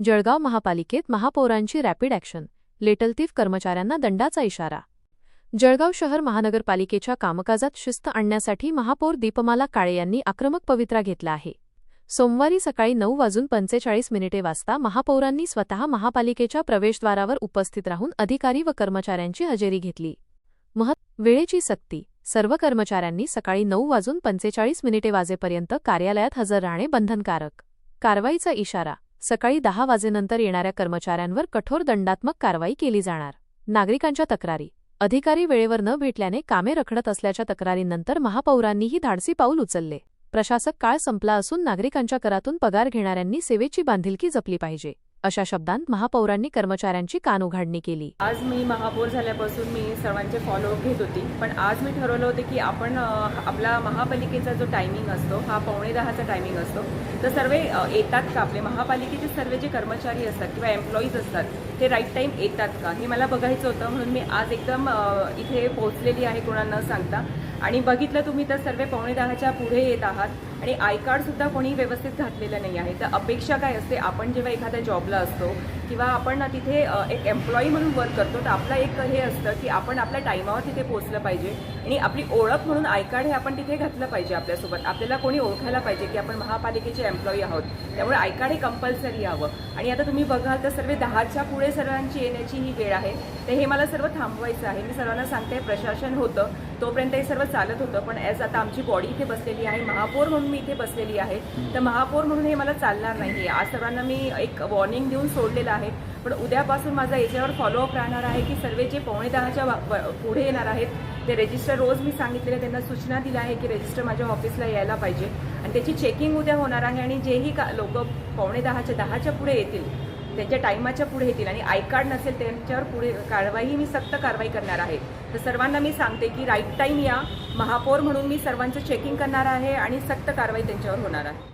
जळगाव महापालिकेत महापौरांची rapid action, लेटलतीफ कर्मचाऱ्यांना दंडाचा इशारा। जळगाव शहर महानगरपालिकेच्या कामकाजात शिस्त आणण्यासाठी महापौर दीपमाला काळे यांनी आक्रमक पवित्रा घेतला आहे। सोमवारी सकाळी 9:45 वाजता महापौरांनी स्वतः महापालिकेच्या प्रवेशद्वारावर उपस्थित राहून अधिकारी व कर्मचाऱ्यांची हजेरी घेतली। वेळेची सक्ती, सर्व कर्मचाऱ्यांनी सकाळी 9:45 वाजेपर्यंत कार्यालयात हजर राहणे बंधनकारक। कारवाईचा इशारा, सकाळी 10 वाजेनंतर येणाऱ्या कर्मचाऱ्यांवर कठोर दंडात्मक कारवाई केली जाणार। नागरिकांच्या तक्रारी, अधिकारी वेळेवर न भेटल्याने कामे रखडत असल्याच्या तक्रारींनंतर महापौरांनीही धाडसी पाऊल उचलले। प्रशासक काळ संपला असून नागरिकांच्या करातून पगार घेणाऱ्यांनी सेवेची बांधिलकी जपली पाहिजे, अशा शब्दांत महापौरांनी कर्मचाऱ्यांची कानउघाडणी केली। आज मी महापौर झाल्यापासून मी सर्वांचे फॉलोअप घेत होती, पण आज मी ठरवलं होतं की आपण आपला महापालिकेचा जो टायमिंग असतो हा 9:45चा टायमिंग असतो, तर सर्व येतात का, आपले महापालिकेचे सर्व जे कर्मचारी असतात किंवा एम्प्लॉईज असतात ते राईट टाईम येतात का, हे मला बघायचं होतं। म्हणून मी आज एकदम इथे पोहोचलेली आहे कोणाला न सांगता, आणि बघितलं तुम्ही तर सर्व 9:45च्या पुढे येत आहात आणि आय कार्डसुद्धा कोणी व्यवस्थित घातलेलं नाही आहे। तर अपेक्षा काय असते, आपण जेव्हा एखाद्या जॉबला असतो किंवा आपण तिथे एक एम्प्लॉई म्हणून वर्क करतो, तर आपलं एक हे असतं की आपण आपल्या टाईमावर तिथे पोहोचलं पाहिजे आणि आपली ओळख म्हणून आय कार्ड हे आपण तिथे घातलं पाहिजे आपल्यासोबत। आपल्याला कोणी ओळखायला पाहिजे की आपण महापालिकेचे एम्प्लॉई आहोत, त्यामुळे आय कार्ड हे कंपल्सरी हवं। आणि आता तुम्ही बघाल तर सर्व 10च्या पुढे सर्वांची येण्याची ही वेळ आहे, तर हे मला सर्व थांबवायचं आहे। मी सर्वांना सांगते, प्रशासन होतं तोपर्यंत हे सर्व चालत होतं, पण ॲज आता आमची बॉडी इथे बसलेली आहे, महापौर म्हणून मी इथे बसलेली आहे, तर महापौर म्हणून हे मला चालणार नाही। आज सर्वांना मी एक वॉर्निंग देऊन सोडलेलं आहे, पण उद्यापासून माझा याच्यावर फॉलोअप राहणार आहे की सर्व जे 9:45च्या पुढे येणार आहेत ते रजिस्टर, रोज मी सांगितलेलं त्यांना सूचना दिल्या आहे की रजिस्टर माझ्या ऑफिसला यायला पाहिजे आणि त्याची चेकिंग उद्या होणार आहे। आणि जेही लोक 9:45च्या पुढे येतील, त्यांच्या टाईमाच्या पुढे येतील आणि आय कार्ड नसेल त्यांच्यावर पुढे मी सक्त कारवाई करणार आहे। तर सर्वांना मी सांगते की राईट टाईम या, महापौर म्हणून मी सर्वांचं चेकिंग करणार आहे आणि सक्त कारवाई त्यांच्यावर होणार आहे।